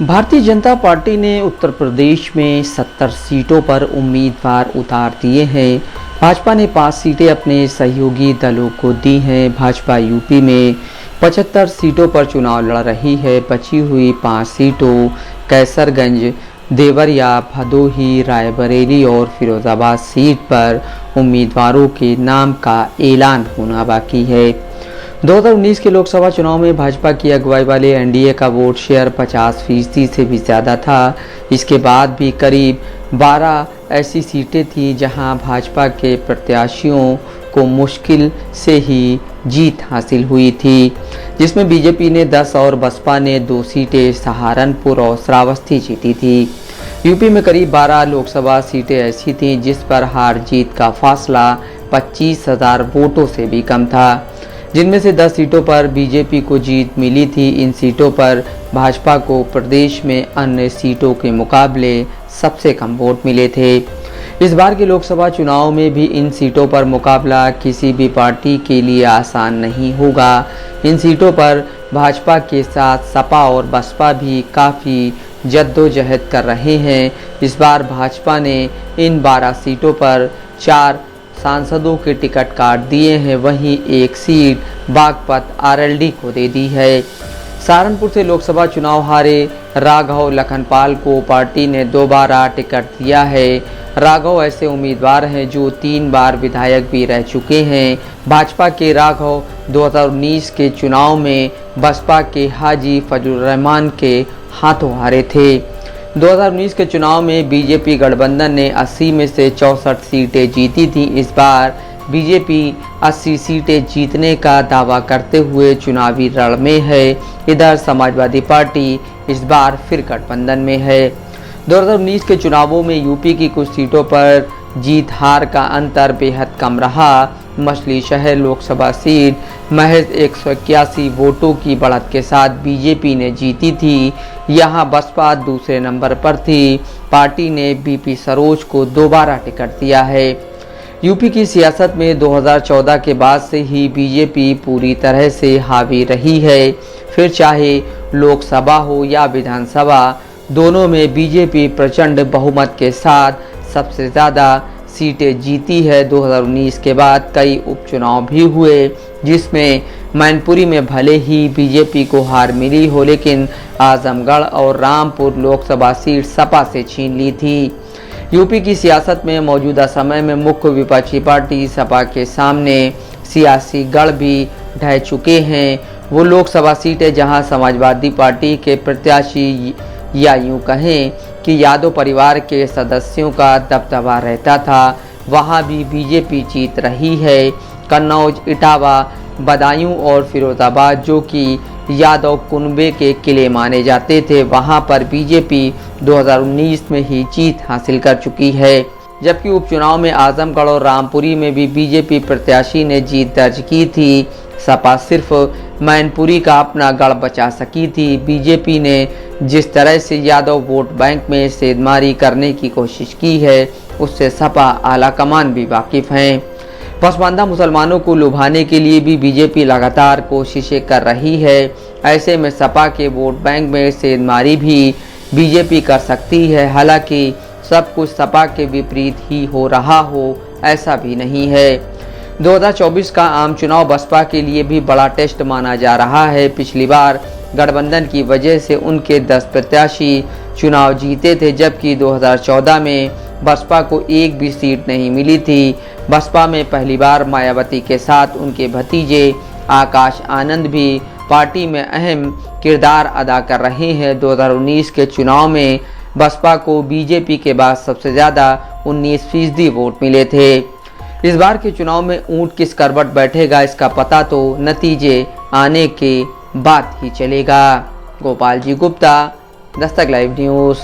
Bharatiya Janata party ने उत्तर प्रदेश में 70 सीटों पर उम्मीदवार उतार दिए हैं। भाजपा ने 5 सीटें अपने सहयोगी दलों को दी हैं। भाजपा यूपी में 75 सीटों पर चुनाव लड़ रही है। बची हुई 5 सीटों कैसरगंज, देवरिया, भदोही, रायबरेली और फिरोजाबाद सीट पर उम्मीदवारों के नाम का ऐलान होना बाकी है। 2019 के लोकसभा चुनाव में भाजपा की अगुवाई वाले एनडीए का वोट शेयर 50% से भी ज़्यादा था। इसके बाद भी करीब 12 ऐसी सीटें थीं जहां भाजपा के प्रत्याशियों को मुश्किल से ही जीत हासिल हुई थी, जिसमें बीजेपी ने 10 और बसपा ने 2 सीटें सहारनपुर और श्रावस्ती जीती थी। यूपी में करीब 12 लोकसभा सीटें ऐसी थीं जिस पर हार जीत का फासला 25,000 वोटों से भी कम था, जिनमें से 10 सीटों पर बीजेपी को जीत मिली थी। इन सीटों पर भाजपा को प्रदेश में अन्य सीटों के मुकाबले सबसे कम वोट मिले थे। इस बार के लोकसभा चुनाव में भी इन सीटों पर मुकाबला किसी भी पार्टी के लिए आसान नहीं होगा। इन सीटों पर भाजपा के साथ सपा और बसपा भी काफ़ी जद्दोजहद कर रहे हैं। इस बार भाजपा ने इन 12 सीटों पर 4 सांसदों के टिकट काट दिए हैं, वहीं एक सीट बागपत आरएलडी को दे दी है। सहारनपुर से लोकसभा चुनाव हारे राघव लखनपाल को पार्टी ने दोबारा टिकट दिया है। राघव ऐसे उम्मीदवार हैं जो 3 बार विधायक भी रह चुके हैं। भाजपा के राघव 2019 के चुनाव में बसपा के हाजी फजलुर रहमान के हाथों हारे थे। 2019 के चुनाव में बीजेपी गठबंधन ने 80 में से 64 सीटें जीती थी। इस बार बीजेपी 80 सीटें जीतने का दावा करते हुए चुनावी रण में है। इधर समाजवादी पार्टी इस बार फिर गठबंधन में है। 2019 के चुनावों में यूपी की कुछ सीटों पर जीत हार का अंतर बेहद कम रहा। मछली शहर लोकसभा सीट महज 181 वोटों की बढ़त के साथ बीजेपी ने जीती थी। यहां बसपा दूसरे नंबर पर थी। पार्टी ने बीपी सरोज को दोबारा टिकट दिया है। यूपी की सियासत में 2014 के बाद से ही बीजेपी पूरी तरह से हावी रही है। फिर चाहे लोकसभा हो या विधानसभा, दोनों में बीजेपी प्रचंड बहुमत के साथ सबसे ज़्यादा सीटें जीती है। 2019 के बाद कई उपचुनाव भी हुए, जिसमें मैनपुरी में भले ही बीजेपी को हार मिली हो, लेकिन आजमगढ़ और रामपुर लोकसभा सीट सपा से छीन ली थी। यूपी की सियासत में मौजूदा समय में मुख्य विपक्षी पार्टी सपा के सामने सियासी गढ़ भी ढह चुके हैं। वो लोकसभा सीटें जहां समाजवादी पार्टी के प्रत्याशी या यूं कहें कि यादव परिवार के सदस्यों का दबदबा रहता था, वहां भी बीजेपी जीत रही है। कन्नौज, इटावा, बदायूं और फिरोजाबाद, जो कि यादव कुनबे के किले माने जाते थे, वहां पर बीजेपी 2019 में ही जीत हासिल कर चुकी है। जबकि उपचुनाव में आजमगढ़ और रामपुरी में भी बीजेपी प्रत्याशी ने जीत दर्ज की थी। सपा सिर्फ मैनपुरी का अपना गढ़ बचा सकी थी। बीजेपी ने जिस तरह से यादव वोट बैंक में सेंधमारी करने की कोशिश की है, उससे सपा आलाकमान भी वाकिफ हैं। पसमानदा मुसलमानों को लुभाने के लिए भी बीजेपी लगातार कोशिशें कर रही है। ऐसे में सपा के वोट बैंक में सेंधमारी भी बीजेपी कर सकती है। हालांकि सब कुछ सपा के विपरीत ही हो रहा हो, ऐसा भी नहीं है। 2024 का आम चुनाव बसपा के लिए भी बड़ा टेस्ट माना जा रहा है। पिछली बार गठबंधन की वजह से उनके 10 प्रत्याशी चुनाव जीते थे, जबकि 2014 में बसपा को एक भी सीट नहीं मिली थी। बसपा में पहली बार मायावती के साथ उनके भतीजे आकाश आनंद भी पार्टी में अहम किरदार अदा कर रहे हैं। 2019 के चुनाव में बसपा को बीजेपी के बाद सबसे ज़्यादा 19% वोट मिले थे। इस बार के चुनाव में ऊंट किस करवट बैठेगा, इसका पता तो नतीजे आने के बाद ही चलेगा। Gopal ji Gupta, Dastak live news.